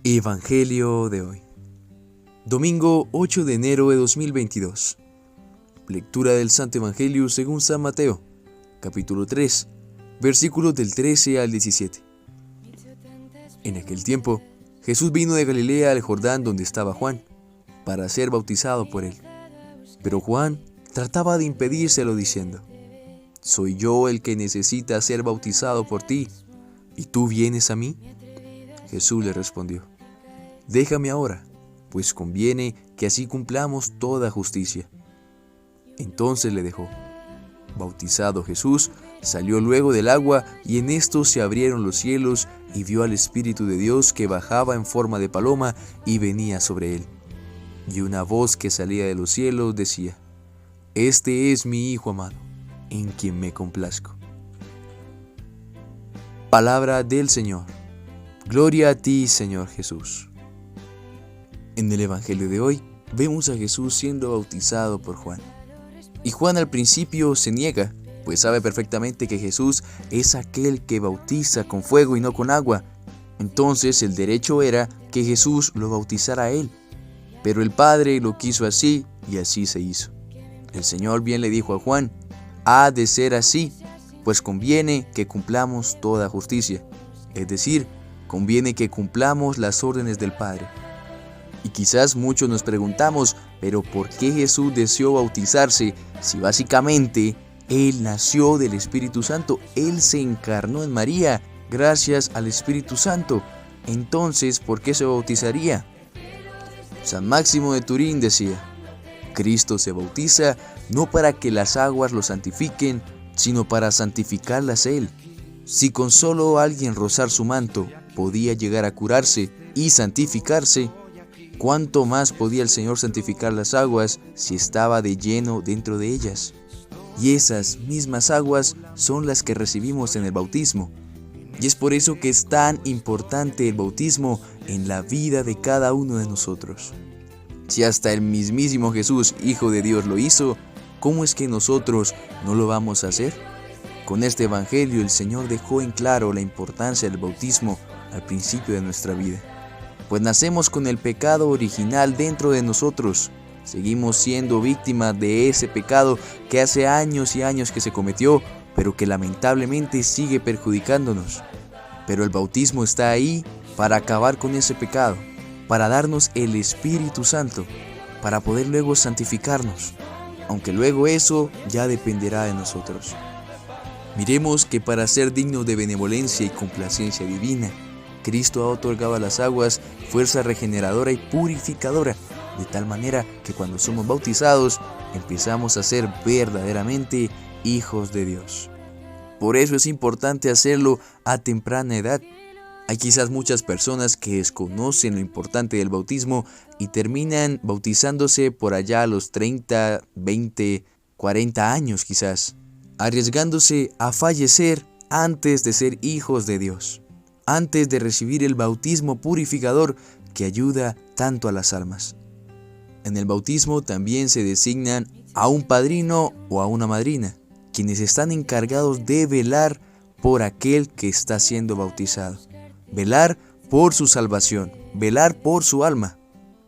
Evangelio de hoy. Domingo 8 de enero de 2022. Lectura del Santo Evangelio según San Mateo, capítulo 3, versículos del 13 al 17. En aquel tiempo, Jesús vino de Galilea al Jordán donde estaba Juan, para ser bautizado por él. Pero Juan trataba de impedírselo diciendo: «¿Soy yo el que necesita ser bautizado por ti, y tú vienes a mí?» Jesús le respondió: «Déjame ahora, pues conviene que así cumplamos toda justicia». Entonces le dejó. Bautizado Jesús, salió luego del agua, y en esto se abrieron los cielos, y vio al Espíritu de Dios que bajaba en forma de paloma y venía sobre él. Y una voz que salía de los cielos decía: «Este es mi Hijo amado, en quien me complazco». Palabra del Señor. Gloria a ti, Señor Jesús. En el Evangelio de hoy vemos a Jesús siendo bautizado por Juan. Y Juan al principio se niega, pues sabe perfectamente que Jesús es aquel que bautiza con fuego y no con agua. Entonces el derecho era que Jesús lo bautizara a él. Pero el Padre lo quiso así, y así se hizo. El Señor bien le dijo a Juan: «Ha de ser así, pues conviene que cumplamos toda justicia». Es decir, conviene que cumplamos las órdenes del Padre. Y quizás muchos nos preguntamos: ¿pero por qué Jesús deseó bautizarse si básicamente Él nació del Espíritu Santo? Él se encarnó en María gracias al Espíritu Santo. Entonces, ¿por qué se bautizaría? San Máximo de Turín decía: «Cristo se bautiza no para que las aguas lo santifiquen, sino para santificarlas Él». Si con solo alguien rozar su manto podía llegar a curarse y santificarse, ¿cuánto más podía el Señor santificar las aguas si estaba de lleno dentro de ellas? Y esas mismas aguas son las que recibimos en el bautismo. Y es por eso que es tan importante el bautismo en la vida de cada uno de nosotros. Si hasta el mismísimo Jesús, Hijo de Dios, lo hizo, ¿cómo es que nosotros no lo vamos a hacer? Con este Evangelio el Señor dejó en claro la importancia del bautismo al principio de nuestra vida. Pues nacemos con el pecado original dentro de nosotros. Seguimos siendo víctimas de ese pecado que hace años y años que se cometió, pero que lamentablemente sigue perjudicándonos. Pero el bautismo está ahí para acabar con ese pecado, para darnos el Espíritu Santo, para poder luego santificarnos, aunque luego eso ya dependerá de nosotros. Miremos que para ser dignos de benevolencia y complacencia divina, Cristo ha otorgado a las aguas fuerza regeneradora y purificadora, de tal manera que cuando somos bautizados empezamos a ser verdaderamente hijos de Dios. Por eso es importante hacerlo a temprana edad. Hay quizás muchas personas que desconocen lo importante del bautismo y terminan bautizándose por allá a los 30, 20, 40 años quizás, arriesgándose a fallecer antes de ser hijos de Dios, antes de recibir el bautismo purificador que ayuda tanto a las almas. En el bautismo también se designan a un padrino o a una madrina, quienes están encargados de velar por aquel que está siendo bautizado, velar por su salvación, velar por su alma.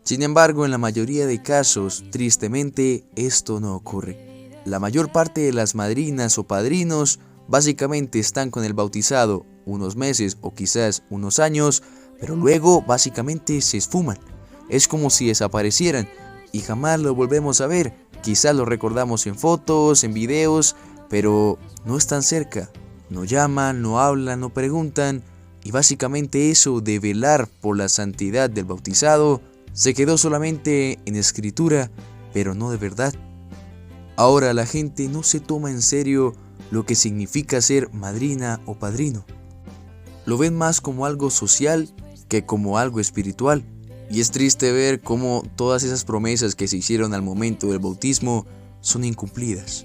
Sin embargo, en la mayoría de casos, tristemente, esto no ocurre. La mayor parte de las madrinas o padrinos básicamente están con el bautizado unos meses o quizás unos años, pero luego básicamente se esfuman. Es como si desaparecieran y jamás lo volvemos a ver. Quizás lo recordamos en fotos, en videos, pero no están cerca. No llaman, no hablan, no preguntan. Y básicamente eso de velar por la santidad del bautizado se quedó solamente en escritura, pero no de verdad. Ahora la gente no se toma en serio lo que significa ser madrina o padrino. Lo ven más como algo social que como algo espiritual. Y es triste ver cómo todas esas promesas que se hicieron al momento del bautismo son incumplidas.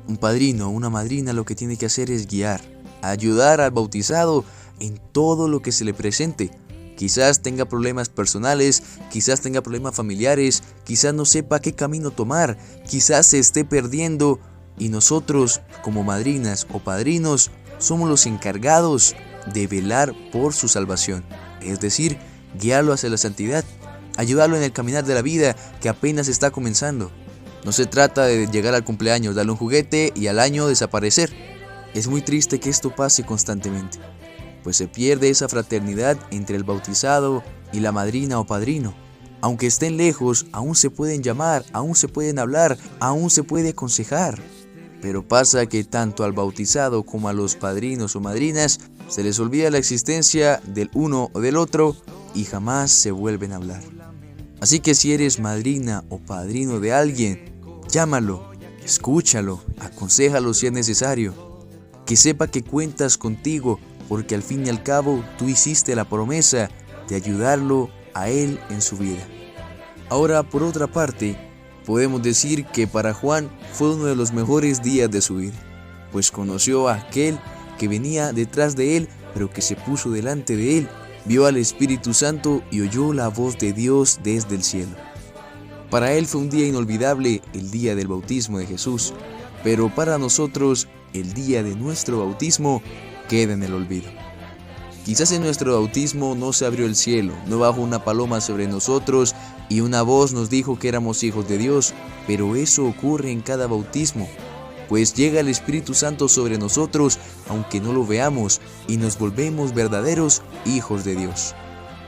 Un padrino o una madrina lo que tiene que hacer es guiar, ayudar al bautizado en todo lo que se le presente. Quizás tenga problemas personales, quizás tenga problemas familiares, quizás no sepa qué camino tomar, quizás se esté perdiendo, y nosotros, como madrinas o padrinos, somos los encargados de velar por su salvación. Es decir, guiarlo hacia la santidad, ayudarlo en el caminar de la vida que apenas está comenzando. No se trata de llegar al cumpleaños, darle un juguete y al año desaparecer. Es muy triste que esto pase constantemente, pues se pierde esa fraternidad entre el bautizado y la madrina o padrino. Aunque estén lejos, aún se pueden llamar, aún se pueden hablar, aún se puede aconsejar. Pero pasa que tanto al bautizado como a los padrinos o madrinas se les olvida la existencia del uno o del otro y jamás se vuelven a hablar. Así que si eres madrina o padrino de alguien, llámalo, escúchalo, aconséjalo si es necesario. Que sepa que cuentas contigo porque al fin y al cabo tú hiciste la promesa de ayudarlo a él en su vida. Ahora, por otra parte, podemos decir que para Juan fue uno de los mejores días de su vida, pues conoció a aquel que venía detrás de él, pero que se puso delante de él, vio al Espíritu Santo y oyó la voz de Dios desde el cielo. Para él fue un día inolvidable el día del bautismo de Jesús, pero para nosotros el día de nuestro bautismo queda en el olvido. Quizás en nuestro bautismo no se abrió el cielo, no bajó una paloma sobre nosotros y una voz nos dijo que éramos hijos de Dios, pero eso ocurre en cada bautismo, pues llega el Espíritu Santo sobre nosotros aunque no lo veamos y nos volvemos verdaderos hijos de Dios.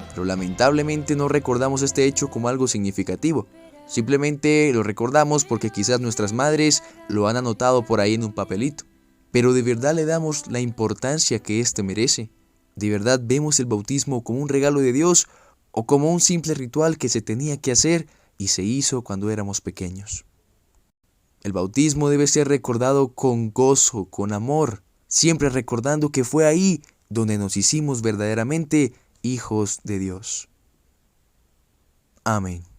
Pero lamentablemente no recordamos este hecho como algo significativo, simplemente lo recordamos porque quizás nuestras madres lo han anotado por ahí en un papelito, pero ¿de verdad le damos la importancia que éste merece? ¿De verdad vemos el bautismo como un regalo de Dios o como un simple ritual que se tenía que hacer y se hizo cuando éramos pequeños? El bautismo debe ser recordado con gozo, con amor, siempre recordando que fue ahí donde nos hicimos verdaderamente hijos de Dios. Amén.